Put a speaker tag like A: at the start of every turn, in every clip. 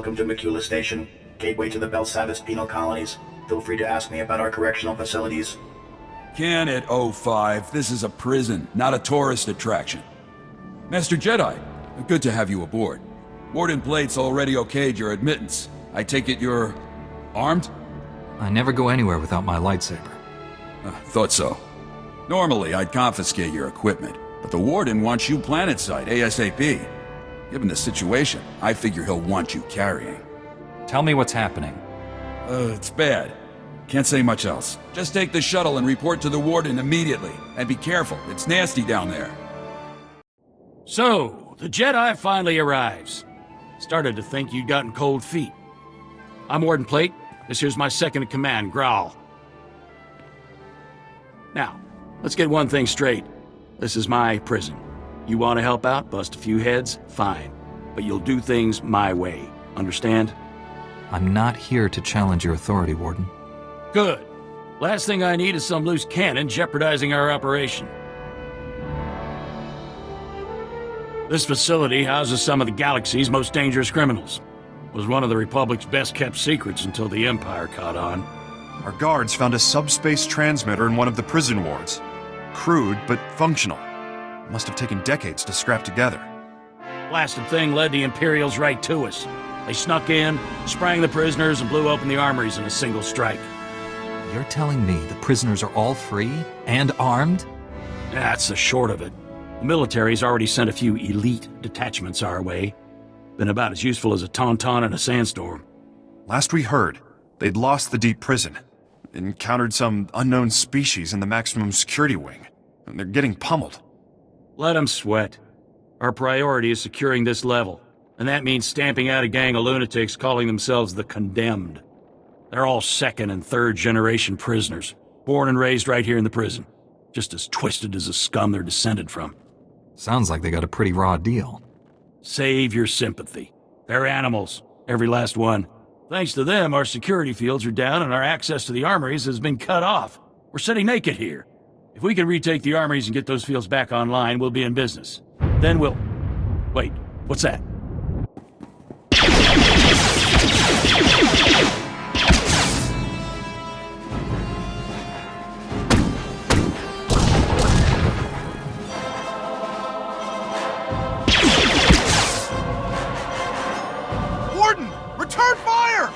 A: Welcome to Makula Station, gateway to the Belsavis penal colonies. Feel free to ask me about our correctional facilities.
B: Can at 05. This is a prison, not a tourist attraction. Master Jedi, good to have you aboard. Warden Plate's already okayed your admittance. I take it you're armed?
C: I never go anywhere without my lightsaber.
B: Thought so. Normally, I'd confiscate your equipment, but the Warden wants you planetside ASAP. Given the situation, I figure he'll want you carrying.
C: Tell me what's happening.
B: It's bad. Can't say much else. Just take the shuttle and report to the Warden immediately. And be careful, it's nasty down there.
D: So, the Jedi finally arrives. Started to think you'd gotten cold feet. I'm Warden Plate. This here's my second-in-command, Growl. Now, let's get one thing straight. This is my prison. You want to help out, bust a few heads, fine. But you'll do things my way. Understand?
C: I'm not here to challenge your authority, Warden.
D: Good. Last thing I need is some loose cannon jeopardizing our operation. This facility houses some of the galaxy's most dangerous criminals. Was one of the Republic's best-kept secrets until the Empire caught on.
E: Our guards found a subspace transmitter in one of the prison wards. Crude, but functional. Must have taken decades to scrap together.
D: Blasted thing led the Imperials right to us. They snuck in, sprang the prisoners, and blew open the armories in a single strike.
C: You're telling me the prisoners are all free and armed?
D: That's the short of it. The military's already sent a few elite detachments our way. Been about as useful as a tauntaun in a sandstorm.
E: Last we heard, they'd lost the deep prison. Encountered some unknown species in the maximum security wing. And they're getting pummeled.
D: Let them sweat. Our priority is securing this level. And that means stamping out a gang of lunatics calling themselves the Condemned. They're all second and third generation prisoners, born and raised right here in the prison. Just as twisted as the scum they're descended from.
C: Sounds like they got a pretty raw deal.
D: Save your sympathy. They're animals, every last one. Thanks to them, our security fields are down and our access to the armories has been cut off. We're sitting naked here. If we can retake the armories and get those fields back online, we'll be in business. Then we'll... Wait, what's that?
E: Warden! Return fire!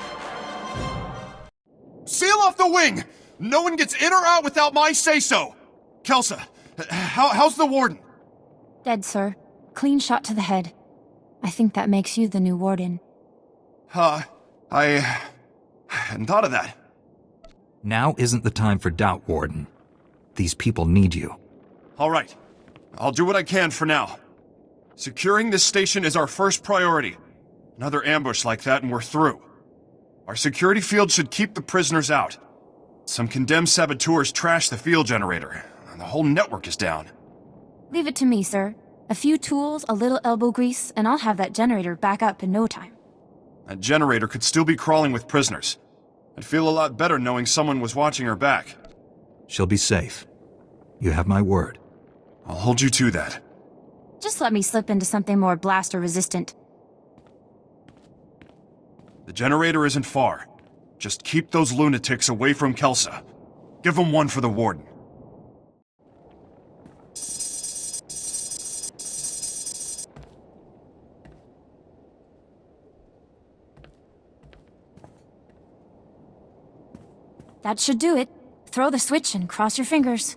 E: Seal off the wing! No one gets in or out without my say-so! Kelsa, how's the Warden?
F: Dead, sir. Clean shot to the head. I think that makes you the new Warden.
E: I hadn't thought of that.
C: Now isn't the time for doubt, Warden. These people need you.
E: All right. I'll do what I can for now. Securing this station is our first priority. Another ambush like that and we're through. Our security field should keep the prisoners out. Some condemned saboteurs trashed the field generator, and the whole network is down.
F: Leave it to me, sir. A few tools, a little elbow grease, and I'll have that generator back up in no time.
E: That generator could still be crawling with prisoners. I'd feel a lot better knowing someone was watching her back.
C: She'll be safe. You have my word.
E: I'll hold you to that.
F: Just let me slip into something more blaster-resistant.
E: The generator isn't far. Just keep those lunatics away from Kelsa. Give them one for the Warden.
F: That should do it. Throw the switch and cross your fingers.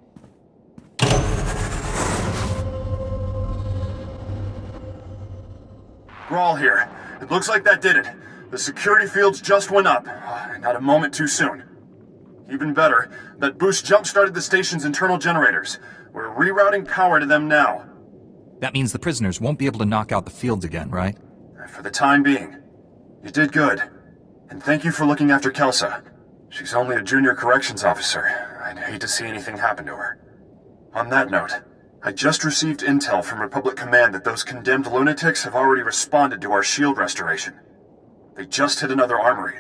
E: Grawl here. It looks like that did it. The security fields just went up. Not a moment too soon. Even better, that boost jump-started the station's internal generators. We're rerouting power to them now.
C: That means the prisoners won't be able to knock out the fields again, right?
E: For the time being. You did good. And thank you for looking after Kelsa. She's only a junior corrections officer. I'd hate to see anything happen to her. On that note, I just received intel from Republic Command that those condemned lunatics have already responded to our shield restoration. They just hit another armory.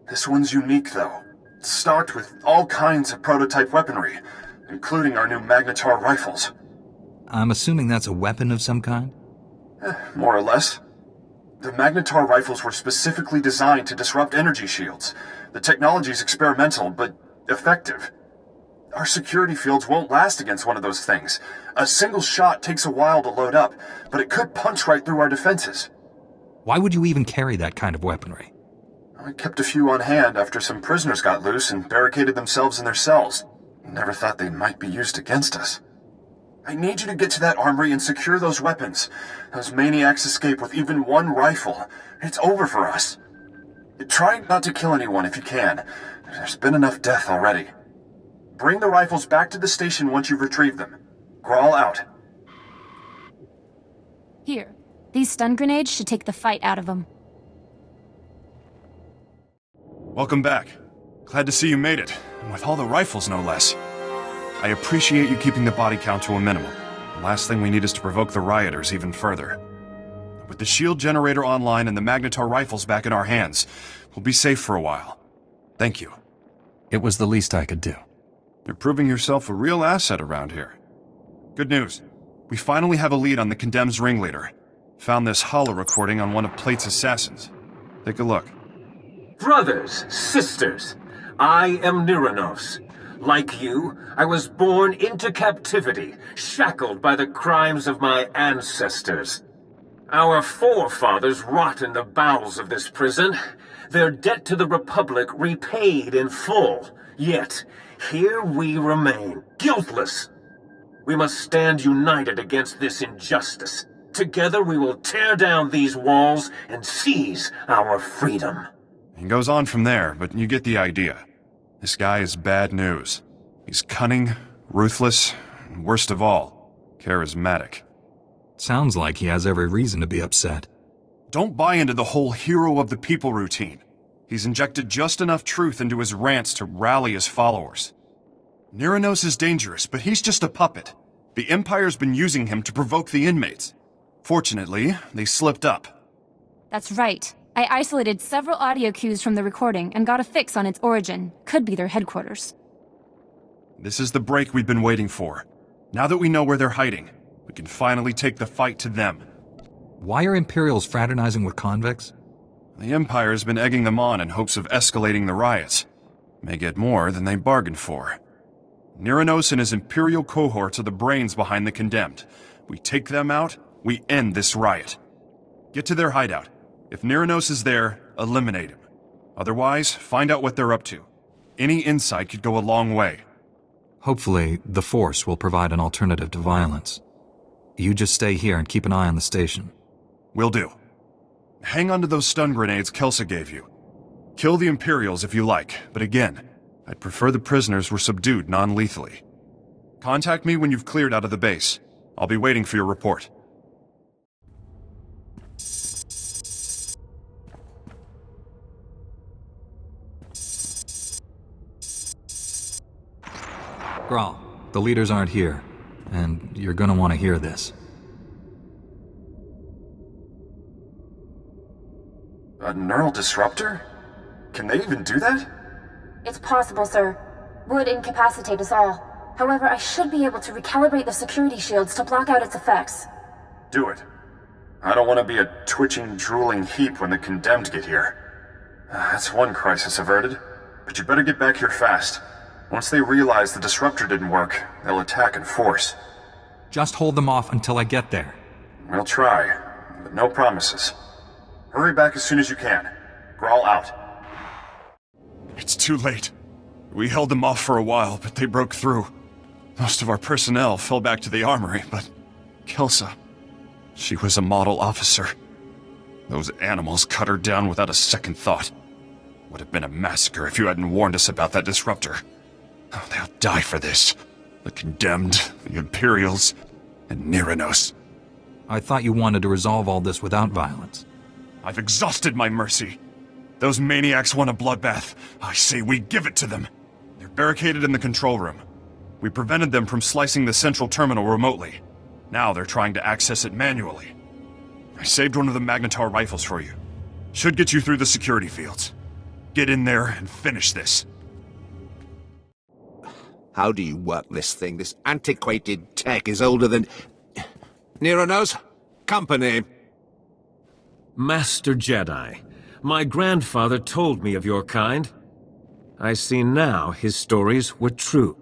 E: This one's unique, though. It's stocked with all kinds of prototype weaponry, including our new Magnetar Rifles.
C: I'm assuming that's a weapon of some kind?
E: More or less. The Magnetar Rifles were specifically designed to disrupt energy shields. The technology's experimental, but effective. Our security fields won't last against one of those things. A single shot takes a while to load up, but it could punch right through our defenses.
C: Why would you even carry that kind of weaponry?
E: I kept a few on hand after some prisoners got loose and barricaded themselves in their cells. Never thought they might be used against us. I need you to get to that armory and secure those weapons. Those maniacs escape with even one rifle. It's over for us. Try not to kill anyone if you can. There's been enough death already. Bring the rifles back to the station once you've retrieved them. Crawl out.
F: Here. These stun grenades should take the fight out of them.
E: Welcome back. Glad to see you made it, and with all the rifles no less. I appreciate you keeping the body count to a minimum. The last thing we need is to provoke the rioters even further. With the shield generator online and the Magnetar Rifles back in our hands, we'll be safe for a while. Thank you.
C: It was the least I could do.
E: You're proving yourself a real asset around here. Good news. We finally have a lead on the Condemned's ringleader. Found this holo recording on one of Plate's assassins. Take a look.
G: Brothers, sisters, I am Nirenos. Like you, I was born into captivity, shackled by the crimes of my ancestors. Our forefathers rot in the bowels of this prison, their debt to the Republic repaid in full. Yet, here we remain, guiltless. We must stand united against this injustice. Together we will tear down these walls and seize our freedom.
E: It goes on from there, but you get the idea. This guy is bad news. He's cunning, ruthless, and worst of all, charismatic.
C: Sounds like he has every reason to be upset.
E: Don't buy into the whole hero of the people routine. He's injected just enough truth into his rants to rally his followers. Nirenos is dangerous, but he's just a puppet. The Empire's been using him to provoke the inmates. Fortunately, they slipped up.
F: That's right. I isolated several audio cues from the recording and got a fix on its origin. Could be their headquarters.
E: This is the break we've been waiting for. Now that we know where they're hiding, we can finally take the fight to them.
C: Why are Imperials fraternizing with convicts?
E: The Empire has been egging them on in hopes of escalating the riots. May get more than they bargained for. Nirenos and his Imperial cohorts are the brains behind the Condemned. We take them out, we end this riot. Get to their hideout. If Nirenos is there, eliminate him. Otherwise, find out what they're up to. Any insight could go a long way.
C: Hopefully, the Force will provide an alternative to violence. You just stay here and keep an eye on the station.
E: Will do. Hang on to those stun grenades Kelsa gave you. Kill the Imperials if you like, but again, I'd prefer the prisoners were subdued non-lethally. Contact me when you've cleared out of the base. I'll be waiting for your report.
C: Graal, the leaders aren't here, and you're gonna want to hear this.
E: A neural disruptor? Can they even do that?
H: It's possible, sir. Would incapacitate us all. However, I should be able to recalibrate the security shields to block out its effects.
E: Do it. I don't want to be a twitching, drooling heap when the Condemned get here. That's one crisis averted. But you better get back here fast. Once they realize the disruptor didn't work, they'll attack in force.
C: Just hold them off until I get there.
E: We'll try, but no promises. Hurry back as soon as you can. Graal out. It's too late. We held them off for a while, but they broke through. Most of our personnel fell back to the armory, but Kelsa, she was a model officer. Those animals cut her down without a second thought. Would have been a massacre if you hadn't warned us about that disruptor. Oh, they'll die for this. The Condemned, the Imperials, and Nirenos.
C: I thought you wanted to resolve all this without violence.
E: I've exhausted my mercy. Those maniacs want a bloodbath. I say we give it to them. They're barricaded in the control room. We prevented them from slicing the central terminal remotely. Now they're trying to access it manually. I saved one of the Magnetar Rifles for you. Should get you through the security fields. Get in there and finish this.
I: How do you work this thing? This antiquated tech is older than... Nirenos? Company.
G: Master Jedi, my grandfather told me of your kind. I see now his stories were true.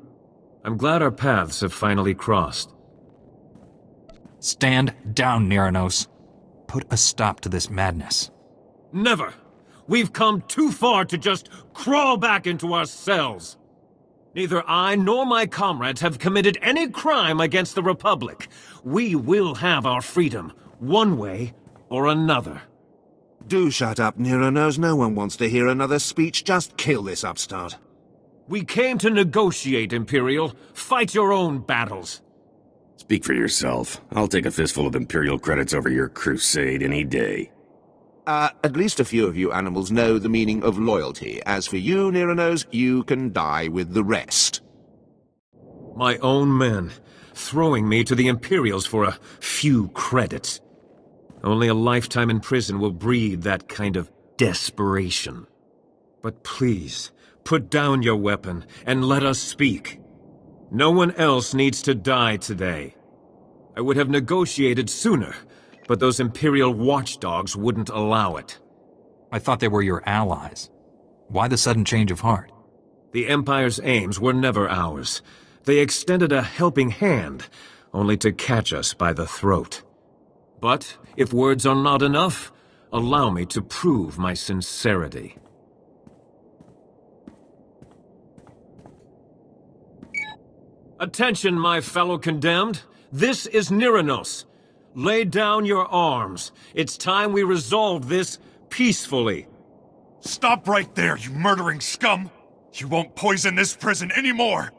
G: I'm glad our paths have finally crossed.
C: Stand down, Nirenos. Put a stop to this madness.
G: Never! We've come too far to just crawl back into our cells. Neither I nor my comrades have committed any crime against the Republic. We will have our freedom, one way or another.
I: Do shut up, Nirenos. No one wants to hear another speech. Just kill this upstart.
G: We came to negotiate, Imperial. Fight your own battles.
J: Speak for yourself. I'll take a fistful of Imperial credits over your crusade any day.
I: At least a few of you animals know the meaning of loyalty. As for you, Nirenos, you can die with the rest.
G: My own men, throwing me to the Imperials for a few credits. Only a lifetime in prison will breed that kind of desperation. But please, put down your weapon and let us speak. No one else needs to die today. I would have negotiated sooner, but those Imperial watchdogs wouldn't allow it.
C: I thought they were your allies. Why the sudden change of heart?
G: The Empire's aims were never ours. They extended a helping hand, only to catch us by the throat. But if words are not enough, allow me to prove my sincerity. Attention, my fellow condemned. This is Nirenos. Lay down your arms. It's time we resolve this peacefully.
K: Stop right there, you murdering scum! You won't poison this prison anymore!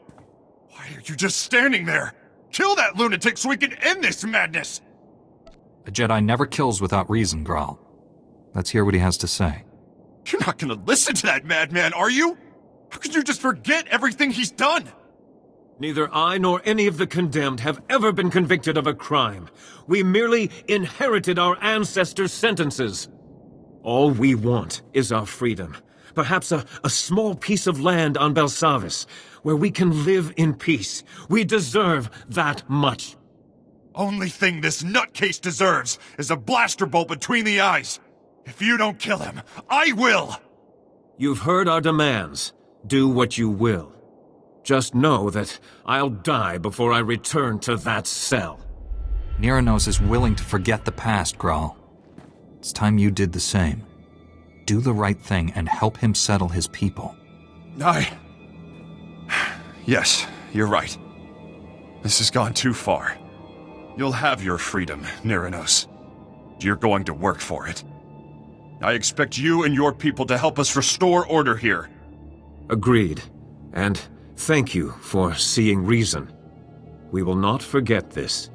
K: Why are you just standing there? Kill that lunatic so we can end this madness!
C: A Jedi never kills without reason, Graal. Let's hear what he has to say.
K: You're not gonna listen to that madman, are you? How could you just forget everything he's done?
G: Neither I nor any of the condemned have ever been convicted of a crime. We merely inherited our ancestors' sentences. All we want is our freedom. Perhaps a small piece of land on Belsavis, where we can live in peace. We deserve that much.
K: Only thing this nutcase deserves is a blaster bolt between the eyes. If you don't kill him, I will!
G: You've heard our demands. Do what you will. Just know that I'll die before I return to that cell.
C: Nirenos is willing to forget the past, Graal. It's time you did the same. Do the right thing and help him settle his people.
K: Yes, you're right. This has gone too far. You'll have your freedom, Nirenos. You're going to work for it. I expect you and your people to help us restore order here.
G: Agreed. And thank you for seeing reason. We will not forget this.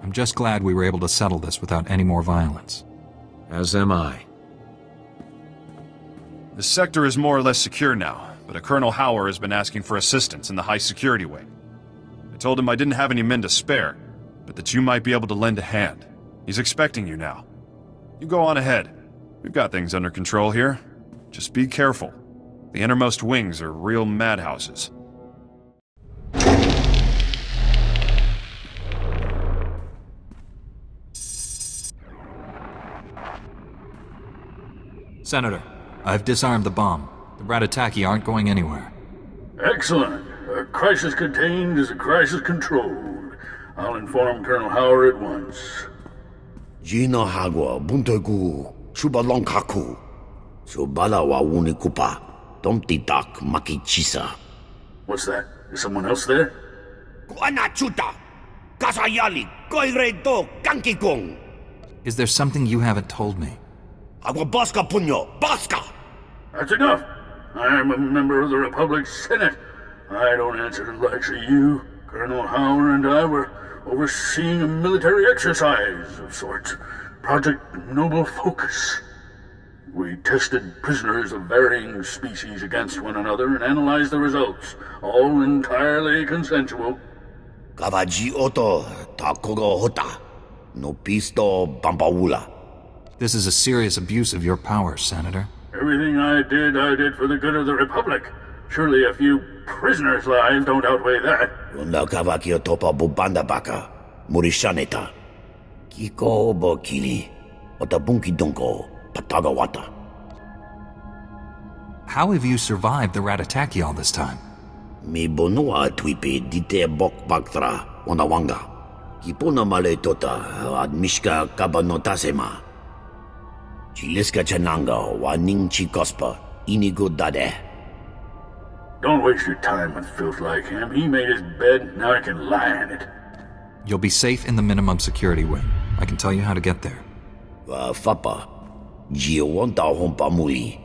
C: I'm just glad we were able to settle this without any more violence.
G: As am I.
K: The sector is more or less secure now, but a Colonel Hauer has been asking for assistance in the high security wing. I told him I didn't have any men to spare, but that you might be able to lend a hand. He's expecting you now. You go on ahead. We've got things under control here. Just be careful. The innermost wings are real madhouses.
C: Senator, I've disarmed the bomb. The Ratataki aren't going anywhere.
L: Excellent. A crisis contained is a crisis controlled. I'll inform Colonel Hauer at once.
M: Gina Hagwa Buntagu Shubalonkaku Shubalawa Wunikupa Domtidak Makichisa.
L: What's that? Is someone else there?
M: Guanachuta Kasayali Koiredo Kankikong.
C: Is there something you haven't told me?
M: Agua Baska Punyo Baska.
L: That's enough. I am a member of the Republic's Senate. I don't answer to the likes of you. Colonel Hauer and I were overseeing a military exercise of sorts. Project Noble Focus. We tested prisoners of varying species against one another and analyzed the results. All entirely consensual.
M: Kavaji Oto Takogo Hota No Pisto Bambaula.
C: This is a serious abuse of your powers, Senator.
L: Everything I did for the good of the Republic. Surely a few prisoners' lives don't outweigh that.
M: Unda Kavakio Topa Bubanda Baka Murishaneta Kiko Bokili Otabunki donko patagawata.
C: How have you survived the Ratataki all this time?
M: Mi bonua tuipe dite bok baktra wanawanga. Kipona male tota ad mishka kabanotasema. Chiliska chananga waning chikospa inigo dade.
L: Don't waste your time with filth like him. He made his bed, now he can lie in it.
C: You'll be safe in the minimum security wing. I can tell you how to get there.
M: Fapa. Giowanta hompa muli.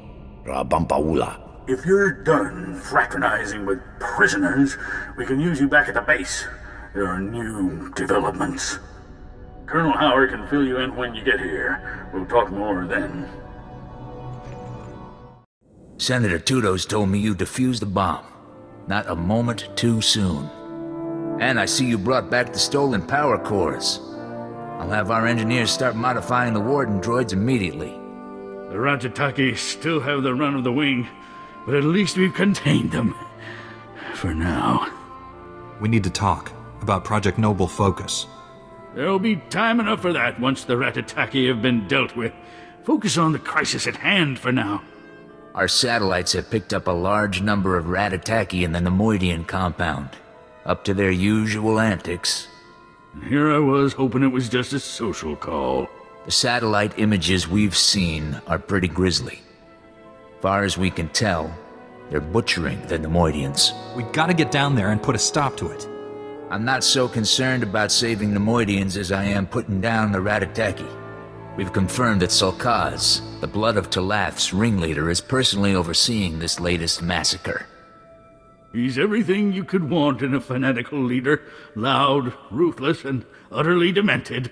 M: Rabampaula.
L: If you're done fraternizing with prisoners, we can use you back at the base. There are new developments. Colonel Howard can fill you in when you get here. We'll talk more then.
N: Senator Tudos told me you defused the bomb. Not a moment too soon. And I see you brought back the stolen power cores. I'll have our engineers start modifying the Warden droids immediately.
L: The Ratataki still have the run of the wing, but at least we've contained them. For now.
C: We need to talk about Project Noble Focus.
L: There'll be time enough for that once the Ratataki have been dealt with. Focus on the crisis at hand for now.
N: Our satellites have picked up a large number of Ratataki in the Nemoidian compound. Up to their usual antics.
L: And here I was hoping it was just a social call.
N: The satellite images we've seen are pretty grisly. Far as we can tell, they're butchering the Nemoidians.
C: We gotta get down there and put a stop to it.
N: I'm not so concerned about saving Nemoidians as I am putting down the Ratataki. We've confirmed that Sulkaz, the Blood of Talath's ringleader, is personally overseeing this latest massacre.
L: He's everything you could want in a fanatical leader. Loud, ruthless, and utterly demented.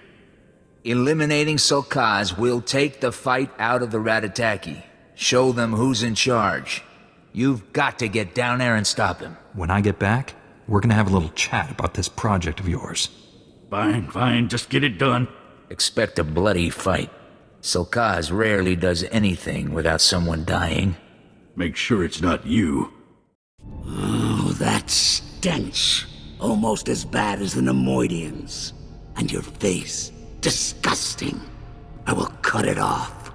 N: Eliminating Sulkaz will take the fight out of the Ratataki. Show them who's in charge. You've got to get down there and stop him.
C: When I get back, we're gonna have a little chat about this project of yours.
L: Fine, just get it done.
N: Expect a bloody fight. Sulkaz rarely does anything without someone dying.
L: Make sure it's not you.
M: Oh, that stench. Almost as bad as the Nemoidians. And your face. Disgusting. I will cut it off.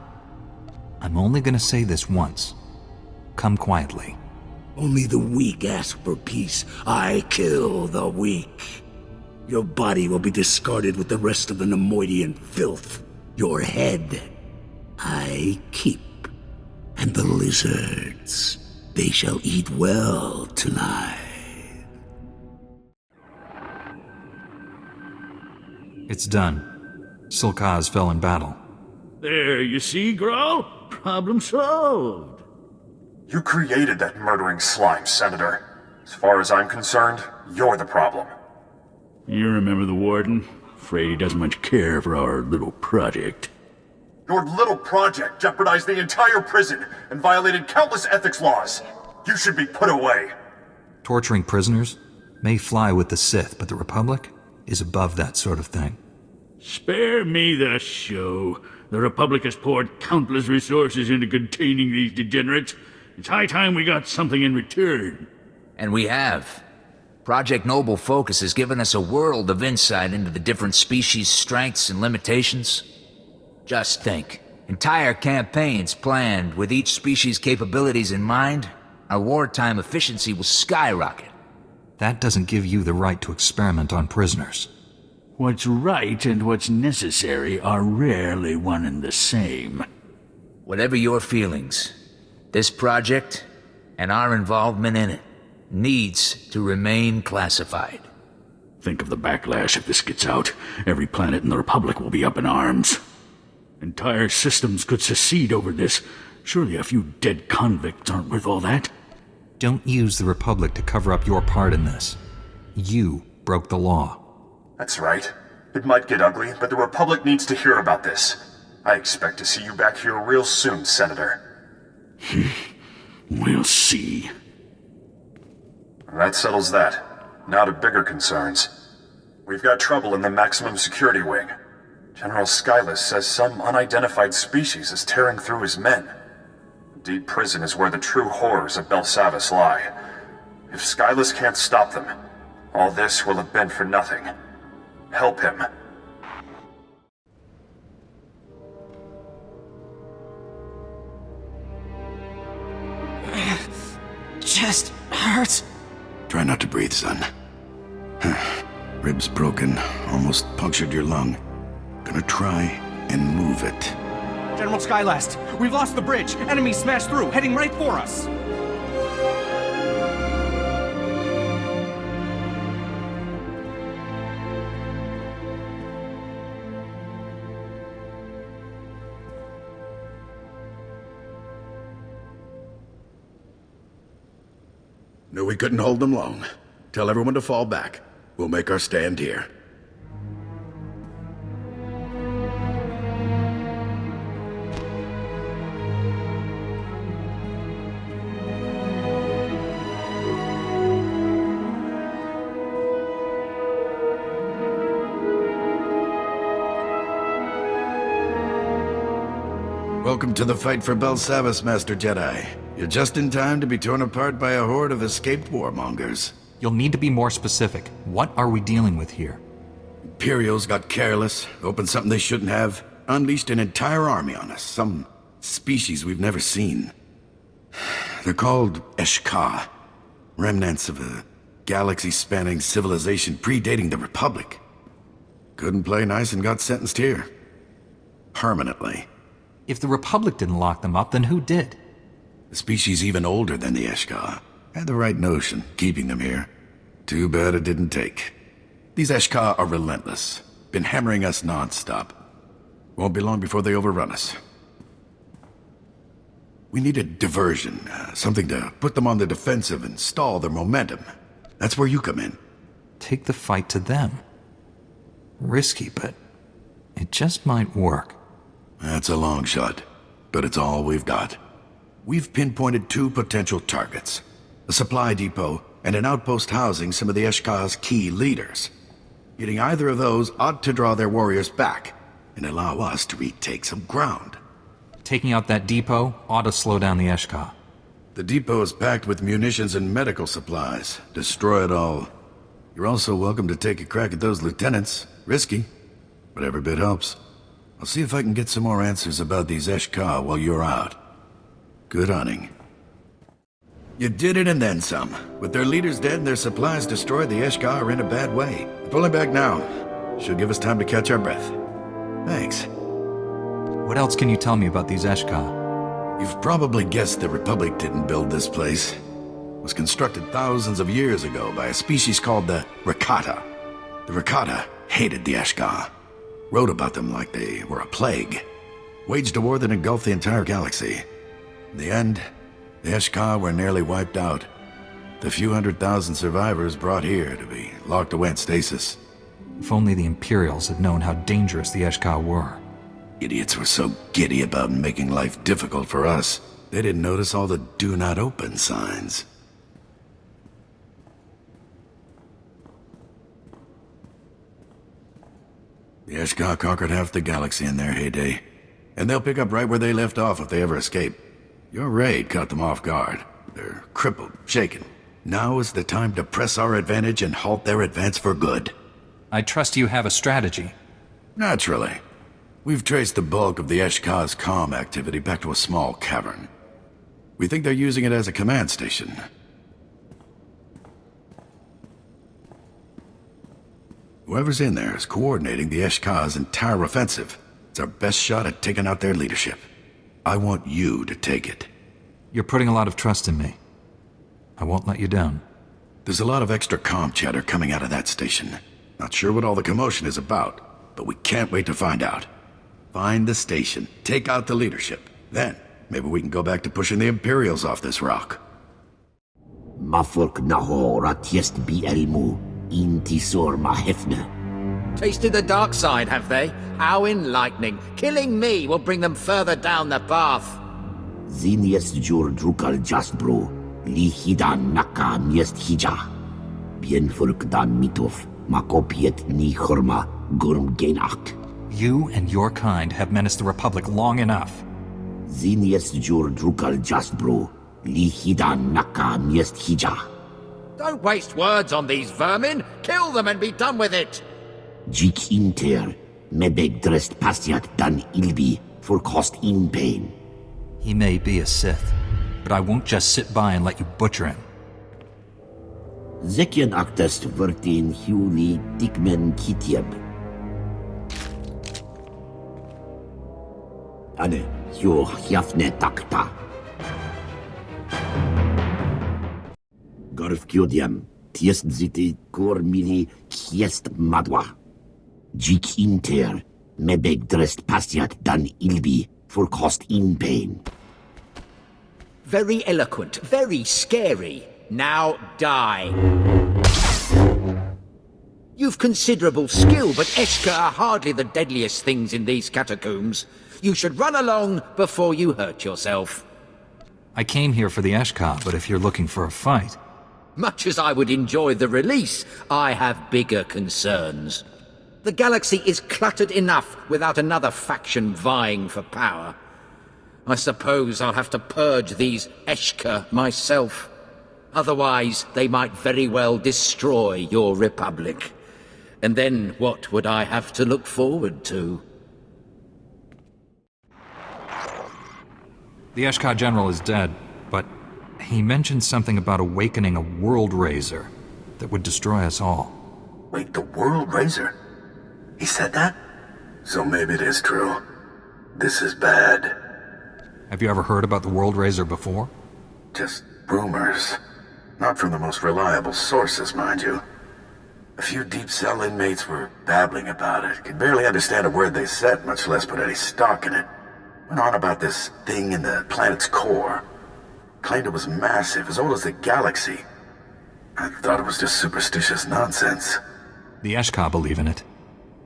C: I'm only gonna say this once. Come quietly.
M: Only the weak ask for peace. I kill the weak. Your body will be discarded with the rest of the Nemoidian filth. Your head, I keep. And the lizards, they shall eat well tonight.
C: It's done. Sulkaz fell in battle.
L: There, you see, Grawl? Problem solved.
E: You created that murdering slime, Senator. As far as I'm concerned, you're the problem.
L: You remember the Warden? Afraid he doesn't much care for our little project.
E: Your little project jeopardized the entire prison and violated countless ethics laws. You should be put away.
C: Torturing prisoners may fly with the Sith, but the Republic is above that sort of thing.
L: Spare me the show. The Republic has poured countless resources into containing these degenerates. It's high time we got something in return.
N: And we have. Project Noble Focus has given us a world of insight into the different species' strengths and limitations. Just think. Entire campaigns planned with each species' capabilities in mind, our wartime efficiency will skyrocket.
C: That doesn't give you the right to experiment on prisoners.
L: What's right and what's necessary are rarely one and the same.
N: Whatever your feelings, this project, and our involvement in it, needs to remain classified.
L: Think of the backlash if this gets out. Every planet in the Republic will be up in arms. Entire systems could secede over this. Surely a few dead convicts aren't worth all that.
C: Don't use the Republic to cover up your part in this. You broke the law.
E: That's right. It might get ugly, but the Republic needs to hear about this. I expect to see you back here real soon, Senator.
L: We'll see.
E: That settles that. Now to bigger concerns. We've got trouble in the maximum security wing. General Skyless says some unidentified species is tearing through his men. The deep prison is where the true horrors of Belsavis lie. If Skyless can't stop them, all this will have been for nothing. Help him.
O: chest hurts.
P: Try not to breathe, son. Ribs broken, almost punctured your lung. Gonna try and move it.
O: General Skylast, we've lost the bridge. Enemy smashed through, heading right for us.
P: Knew we couldn't hold them long. Tell everyone to fall back. We'll make our stand here. Welcome to the fight for Belsavis, Master Jedi. You're just in time to be torn apart by a horde of escaped warmongers.
C: You'll need to be more specific. What are we dealing with here?
P: Imperials got careless, opened something they shouldn't have, unleashed an entire army on us, some species we've never seen. They're called Esh-kha, remnants of a galaxy-spanning civilization predating the Republic. Couldn't play nice and got sentenced here. Permanently.
C: If the Republic didn't lock them up, then who did?
P: A species even older than the Esh-kha. Had the right notion, keeping them here. Too bad it didn't take. These Esh-kha are relentless. Been hammering us non-stop. Won't be long before they overrun us. We need a diversion, something to put them on the defensive and stall their momentum. That's where you come in.
C: Take the fight to them. Risky, but it just might work.
P: That's a long shot, but it's all we've got. We've pinpointed 2 potential targets. A supply depot and an outpost housing some of the Esh-kha's key leaders. Getting either of those ought to draw their warriors back and allow us to retake some ground.
C: Taking out that depot ought to slow down the Esh-kha.
P: The depot is packed with munitions and medical supplies. Destroy it all. You're also welcome to take a crack at those lieutenants. Risky, but every bit helps. I'll see if I can get some more answers about these Esh-kha while you're out. Good hunting. You did it and then some. With their leaders dead and their supplies destroyed, the Esh-kha are in a bad way. Pulling back now. Should give us time to catch our breath. Thanks.
C: What else can you tell me about these Esh-kha?
P: You've probably guessed the Republic didn't build this place. It was constructed thousands of years ago by a species called the Rakata. The Rakata hated the Esh-kha. Wrote about them like they were a plague. Waged a war that engulfed the entire galaxy. In the end, the Esh-kha were nearly wiped out. The few 100,000 survivors brought here to be locked away in stasis.
C: If only the Imperials had known how dangerous the Esh-kha were.
P: Idiots were so giddy about making life difficult for us, they didn't notice all the do not open signs. The Esh-kha conquered half the galaxy in their heyday, and they'll pick up right where they left off if they ever escape. Your raid caught them off guard. They're crippled, shaken. Now is the time to press our advantage and halt their advance for good.
C: I trust you have a strategy.
P: Naturally. We've traced the bulk of the Esh-kha's comm activity back to a small cavern. We think they're using it as a command station. Whoever's in there is coordinating the Esh-kha's entire offensive. It's our best shot at taking out their leadership. I want you to take it.
C: You're putting a lot of trust in me. I won't let you down.
P: There's a lot of extra comm chatter coming out of that station. Not sure what all the commotion is about, but we can't wait to find out. Find the station, take out the leadership. Then, maybe we can go back to pushing the Imperials off this rock.
M: Mafurk nahor atiest bi elmu, intisor mahefne.
N: Tasted the dark side, have they? How enlightening. Killing me will bring them further down the path.
M: Ziniest jur drukal jasbro, li hidan naka miest hija. Bien furk dan mitov, makopiet ni horma, gurm genak.
C: You and your kind have menaced the Republic long enough.
M: Ziniest jur drukal jasbro, li hidan naka miest hija.
N: Don't waste words on these vermin. Kill them and be done with it.
M: Jik inter, mebeg drest pasiat dan ilbi, for cost in pain.
C: He may be a Sith, but I won't just sit by and let you butcher him.
M: Zekian actest vertin hiuli dikmen kitieb. Ane, hio hiafne takta. Gorf kiodiam, tiest ziti kor mili kiest madwa. Jik inter, mebeg drest pasiat dan ilbi, for cost in pain.
Q: Very eloquent, very scary. Now die. You've considerable skill, but Esh-ka are hardly the deadliest things in these catacombs. You should run along before you hurt yourself.
C: I came here for the Esh-kha, but if you're looking for a fight...
Q: Much as I would enjoy the release, I have bigger concerns. The galaxy is cluttered enough without another faction vying for power. I suppose I'll have to purge these Esh-kha myself. Otherwise, they might very well destroy your republic. And then what would I have to look forward to?
C: The Esh-kha general is dead, but he mentioned something about awakening a World Razer that would destroy us all.
A: Wait, the World Razer? He said that?
E: So maybe it is true. This is bad.
C: Have you ever heard about the World Razer before?
E: Just rumors. Not from the most reliable sources, mind you. A few deep cell inmates were babbling about it. Could barely understand a word they said, much less put any stock in it. Went on about this thing in the planet's core. Claimed it was massive, as old as the galaxy. I thought it was just superstitious nonsense.
C: The Esh-kha believe in it.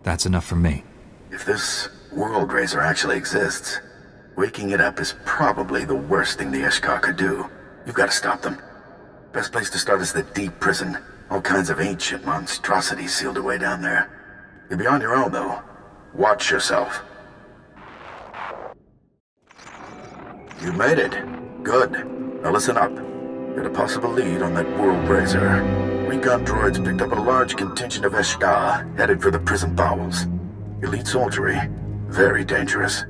C: That's enough for me.
E: If this World Razer actually exists, waking it up is probably the worst thing the Esh-kha could do. You've got to stop them. Best place to start is the deep prison. All kinds of ancient monstrosities sealed away down there. You'll be on your own, though. Watch yourself. You made it. Good. Now listen up. Got a possible lead on that World Razer. Recon droids picked up a large contingent of Esh-kha, headed for the prison bowels. Elite soldiery. Very dangerous.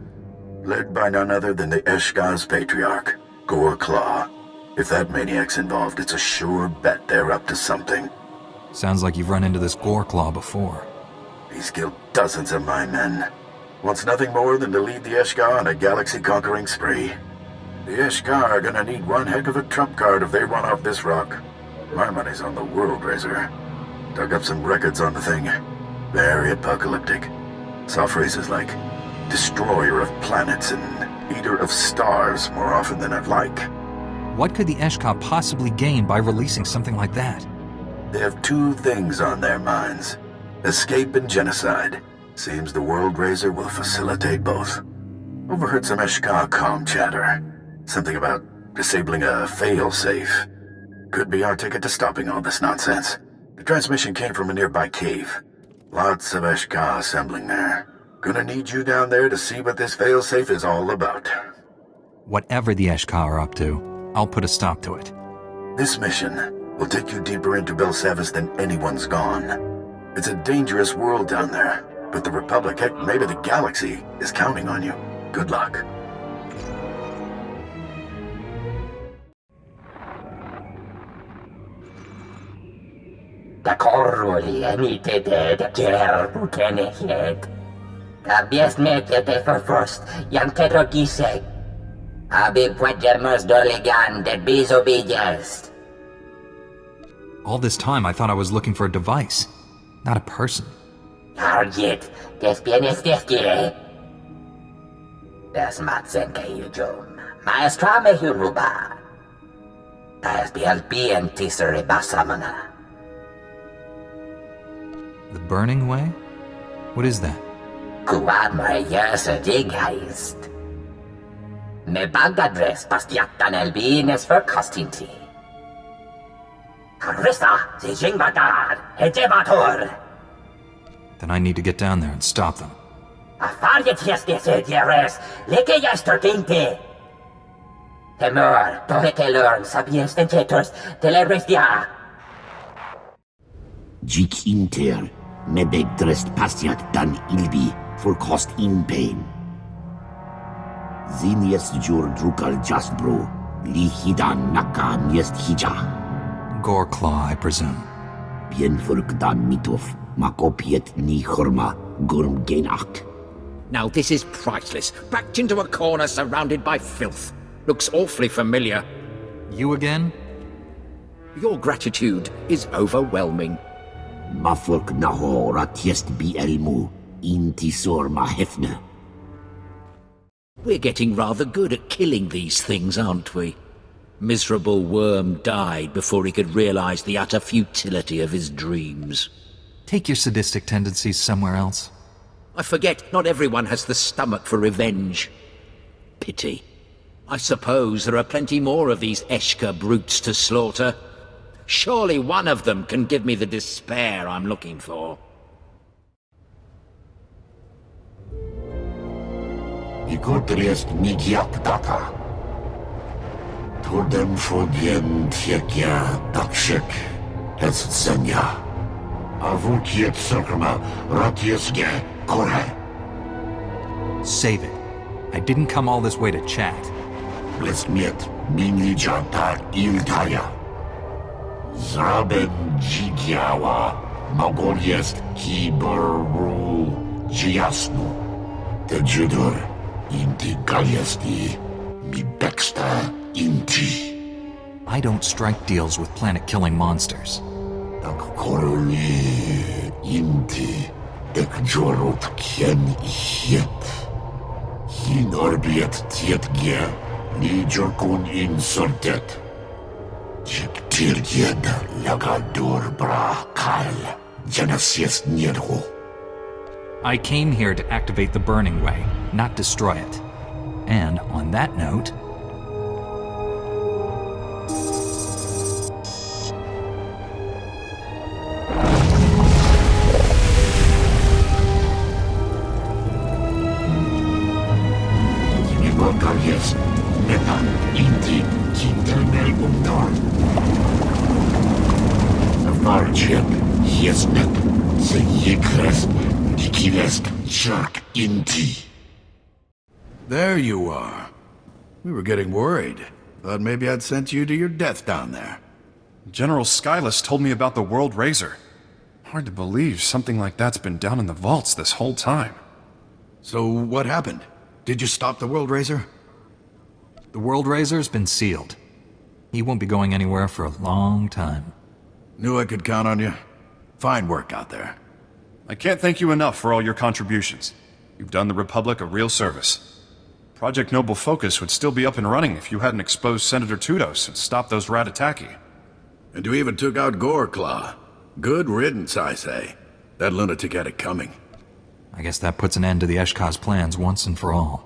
E: Led by none other than the Esh-kha's patriarch, Claw. If that maniac's involved, it's a sure bet they're up to something.
C: Sounds like you've run into this Claw before.
E: He's killed dozens of my men. Wants nothing more than to lead the Esh-kha on a galaxy-conquering spree. The Esh-kha are gonna need one heck of a trump card if they run off this rock. My money's on the World Razer. Dug up some records on the thing. Very apocalyptic. Saw phrases like, destroyer of planets and eater of stars more often than I'd like.
C: What could the Esh-kha possibly gain by releasing something like that?
E: They have two things on their minds. Escape and genocide. Seems the World Razer will facilitate both. Overheard some Esh-kha comm chatter. Something about disabling a Failsafe. Could be our ticket to stopping all this nonsense. The transmission came from a nearby cave. Lots of Esh-kha assembling there. Gonna need you down there to see what this Failsafe is all about.
C: Whatever the Esh-kha are up to, I'll put a stop to it.
E: This mission will take you deeper into Belsavis than anyone's gone. It's a dangerous world down there, but the Republic, heck, maybe the galaxy, is counting on you. Good luck.
R: Takoruli anite de ger bukenehet. Kabies mekete for first, yan ketrokisek. Abi puegermos doligan de bisobedience.
C: All this time I thought I was looking for a device, not a person.
R: Target, despienes deskire. Das matzenke yujum. Maestra me huruba. Das bielpi and tisere basamana.
C: The Burning Way? What is that?
R: Kuad maravilloso digheist. Me bagadres pastiatan elbines for costinti. Carissa, si jingbatad, hejebator.
C: Then I need to get down there and stop them.
R: Afarietias desedieres, leke yestertinte. Temor, toheke learn sabiens tentators, telerestia.
M: Jik inter, mebeg drest pastiat dan ilbi, for cost in pain. Ziniest jur drukal jasbro, li hidan naka miest hija.
C: Goreclaw, I presume.
Q: Now this is priceless. Backed into a corner surrounded by filth. Looks awfully familiar.
C: You again?
Q: Your gratitude is overwhelming. We're getting rather good at killing these things, aren't we? Miserable worm died before he could realize the utter futility of his dreams.
C: Take your sadistic tendencies somewhere else.
Q: I forget not everyone has the stomach for revenge. Pity. I suppose there are plenty more of these Esh-ka brutes to slaughter. Surely one of them can give me the despair I'm looking for.
M: Turdem fodien tjekia takshek etsenia. Avukiet circuma ratiesge kore.
C: Save it. I didn't come all this way to chat.
M: Blesmiet minli janta iltaya. Zraben dzigiała mogol jest kiboru dziasnu. Te judur inti galiesti mi beksta inti.
C: I don't strike deals with planet-killing monsters.
M: Tak koruli inti dek jorot kien hiet. Hin orbiet tietgie li jorkun insortet. Jek tirged lagador bra kal janasies nierhu.
C: I came here to activate the Burning Way, not destroy it. And on that note...
P: There you are. We were getting worried. Thought maybe I'd sent you to your death down there.
K: General Skyless told me about the World Razer. Hard to believe something like that's been down in the vaults this whole time.
P: So what happened? Did you stop the World Razer?
C: The World Razer's been sealed. He won't be going anywhere for a long time.
P: Knew I could count on you. Fine work out there.
K: I can't thank you enough for all your contributions. You've done the Republic a real service. Project Noble Focus would still be up and running if you hadn't exposed Senator Tudos and stopped those Ratataki.
P: And you even took out Goreclaw. Good riddance, I say. That lunatic had it coming.
C: I guess that puts an end to the Esh-kha's plans once and for all.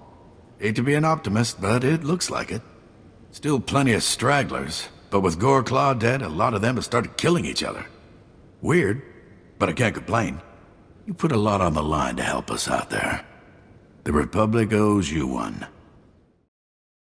P: Hate to be an optimist, but it looks like it. Still plenty of stragglers, but with Goreclaw dead, a lot of them have started killing each other. Weird, but I can't complain. You put a lot on the line to help us out there. The Republic owes you one.